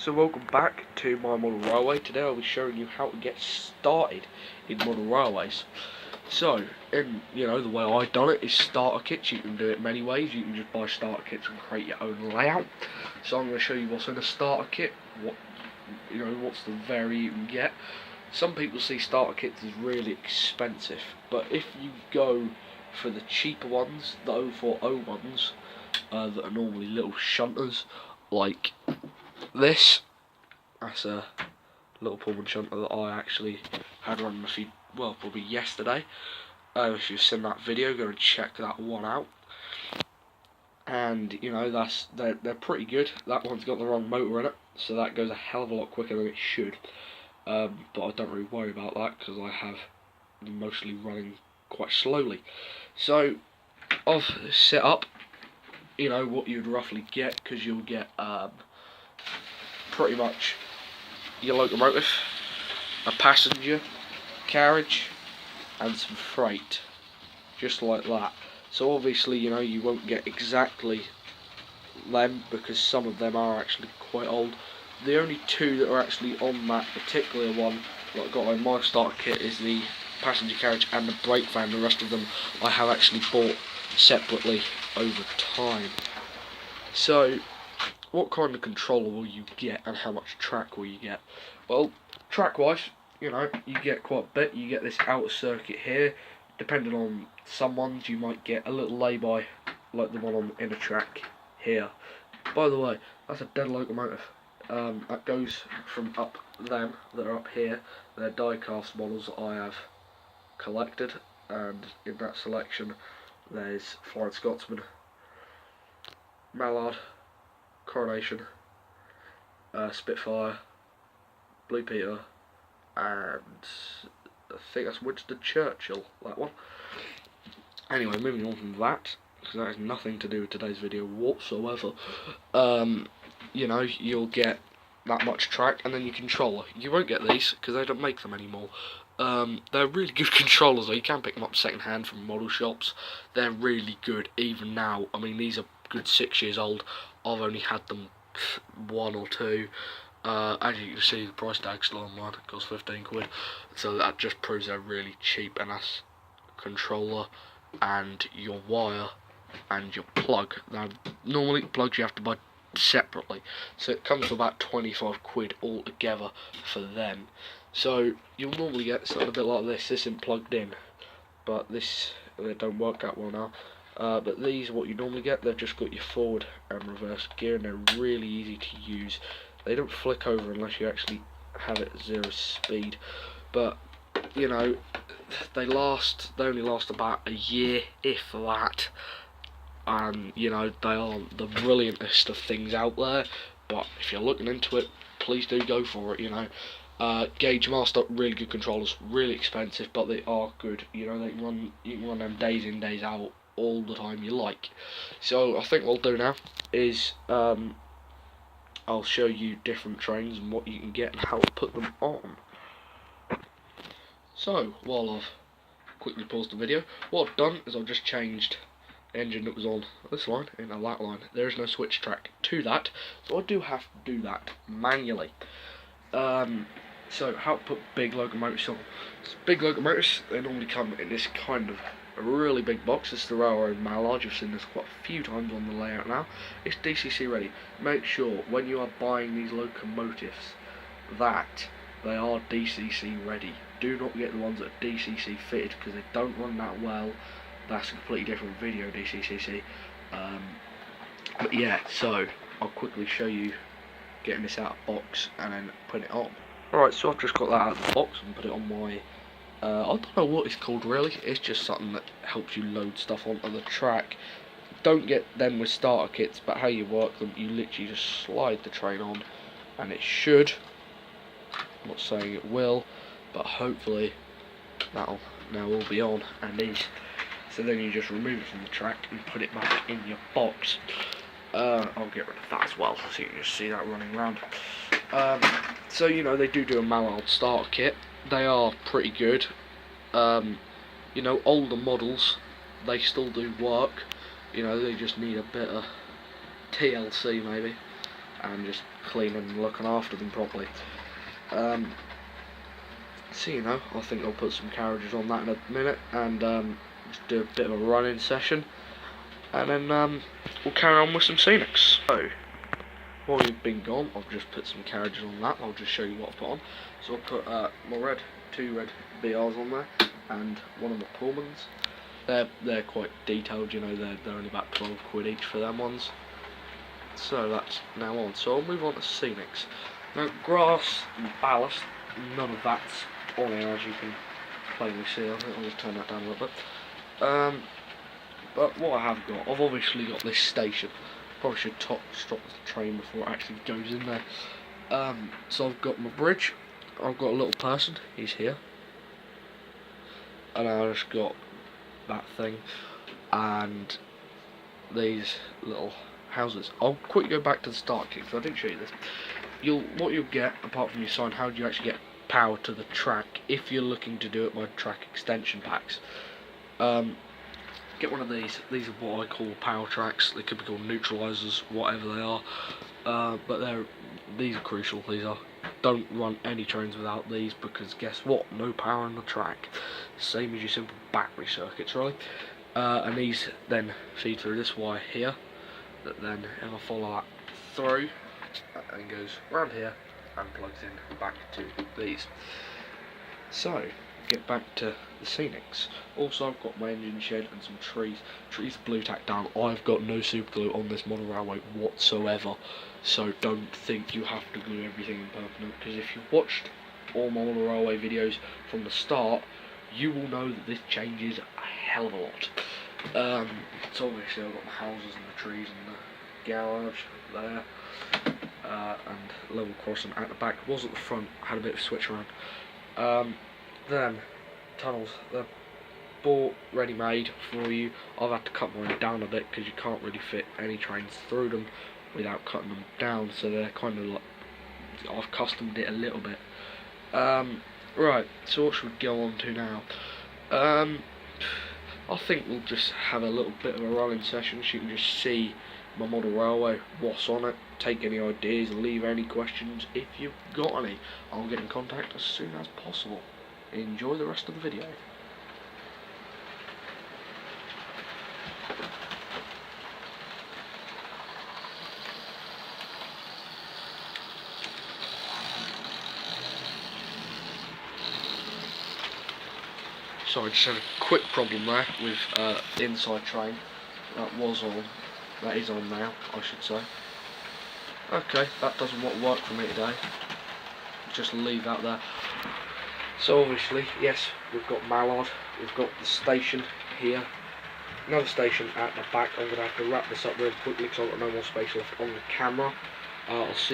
So welcome back to my model railway. Today I'll be showing you how to get started in model railways. So, the way I done it is starter kits. You can do it many ways. You can just buy starter kits and create your own layout. So I'm going to show you what's in a starter kit, what's the vary you can get. Some people see starter kits as really expensive, but if you go for the cheaper ones, the 040 ones, that are normally little shunters, like this, that's a little Pullman shunter that I actually had run probably yesterday. If you've seen that video, go and check that one out. And they're pretty good. That one's got the wrong motor in it, so that goes a hell of a lot quicker than it should. But I don't really worry about that because I have them mostly running quite slowly. So I've set up, what you'd roughly get, because you'll get pretty much your locomotive, a passenger carriage, and some freight, just like that. So obviously, you won't get exactly them because some of them are actually quite old. The only two that are actually on that particular one that I got in my starter kit is the passenger carriage and the brake van. The rest of them I have actually bought separately over time. So what kind of controller will you get and how much track will you get? Well, track wise, you get quite a bit. You get this outer circuit here. Depending on some ones, you might get a little lay-by like the one on the inner track here. By the way, that's a dead locomotive. That goes from up them that are up here. They're die-cast models that I have collected, and in that selection there's Flying Scotsman, Mallard, Coronation, Spitfire, Blue Peter, and I think that's Winston Churchill, that one. Anyway, moving on from that, because that has nothing to do with today's video whatsoever. You'll get that much track, and then your controller. You won't get these because they don't make them anymore. They're really good controllers though. You can pick them up second hand from model shops. They're really good even now. I mean, these are good 6 years old. I've only had them 1 or 2. As you can see, the price tag's still online. It costs 15 quid. So that just proves they're really cheap. And that's controller and your wire and your plug. Now, normally plugs you have to buy separately, so it comes to about 25 quid altogether for them. So you'll normally get something a bit like this. This isn't plugged in, but they don't work that well now. But these, what you normally get, they've just got your forward and reverse gear, and they're really easy to use. They don't flick over unless you actually have it at 0 speed. But they only last about a year, if that. And they aren't the brilliantest of things out there, but if you're looking into it, please do go for it. Gauge Master, really good controllers, really expensive, but they are good. You can run them days in, days out, all the time you like. So I think what I'll do now is I'll show you different trains and what you can get and how to put them on. So while I've quickly paused the video, what I've done is I've just changed the engine that was on this line into that line. There is no switch track to that, so I do have to do that manually. So how to put big locomotives on. So big locomotives, they normally come in this kind of a really big box. This is the Railroad Mallard. You've seen this quite a few times on the layout now. It's DCC ready. Make sure when you are buying these locomotives that they are DCC ready. Do not get the ones that are DCC fitted because they don't run that well. That's a completely different video, DCCC. But yeah, so I'll quickly show you getting this out of box and then putting it on. Alright, so I've just got that out of the box and put it on my I don't know what it's called really. It's just something that helps you load stuff onto the track. Don't get them with starter kits, but how you work them, you literally just slide the train on and it should, I'm not saying it will, but hopefully that'll now all be on and is. So then you just remove it from the track and put it back in your box. I'll get rid of that as well, so you can just see that running around. So they do a Mallard starter kit. They are pretty good. Older models, they still do work. They just need a bit of TLC maybe. and just cleaning and looking after them properly. So you know, I think I'll put some carriages on that in a minute, and just do a bit of a running session, and then we'll carry on with some scenics. So while you've been gone, I've just put some carriages on that. I'll just show you what I've put on. So I'll put my two red BRs on there, and one of the Pullmans. They're quite detailed, you know. They're only about 12 quid each for them ones. So that's now on. So I'll move on to scenics. Now grass and ballast, none of that's on here, as you can plainly see. I think I'll just turn that down a little bit. But what I have got, I've obviously got this station. Probably should stop the train before it actually goes in there. So I've got my bridge. I've got a little person. He's here. And I just got that thing and these little houses. I'll quickly go back to the start kit, because I didn't show you this. What you'll get, apart from your sign, how do you actually get power to the track if you're looking to do it by track extension packs. Get one of these. These are what I call power tracks. They could be called neutralizers, whatever they are. But these are crucial. These are. Don't run any trains without these, because guess what? No power on the track. Same as your simple battery circuits, really. And these then feed through this wire here. That then, if I follow that through, that then goes around here and plugs in back to these. So, get back to the scenics. Also, I've got my engine shed and some trees. Trees are blue tacked down. I've got no super glue on this model railway whatsoever, so don't think you have to glue everything in permanent, because if you've watched all my model railway videos from the start, you will know that this changes a hell of a lot. So obviously I've got the houses and the trees and the garage there, and level crossing at the back. It was at the front, had a bit of switch around. Then tunnels, they're bought ready-made for you. I've had to cut mine down a bit because you can't really fit any trains through them without cutting them down, so they're kind of like, I've customed it a little bit. Right, so what should we go on to now? I think we'll just have a little bit of a running session so you can just see my model railway, what's on it, take any ideas, leave any questions if you've got any. I'll get in contact as soon as possible. Enjoy the rest of the video. Sorry, just had a quick problem there with the inside train. That is on now, I should say. Okay, that doesn't work for me today. Just leave that there. So obviously, yes, we've got Mallard, we've got the station here, another station at the back. I'm going to have to wrap this up really quickly because I've got no more space left on the camera. I'll see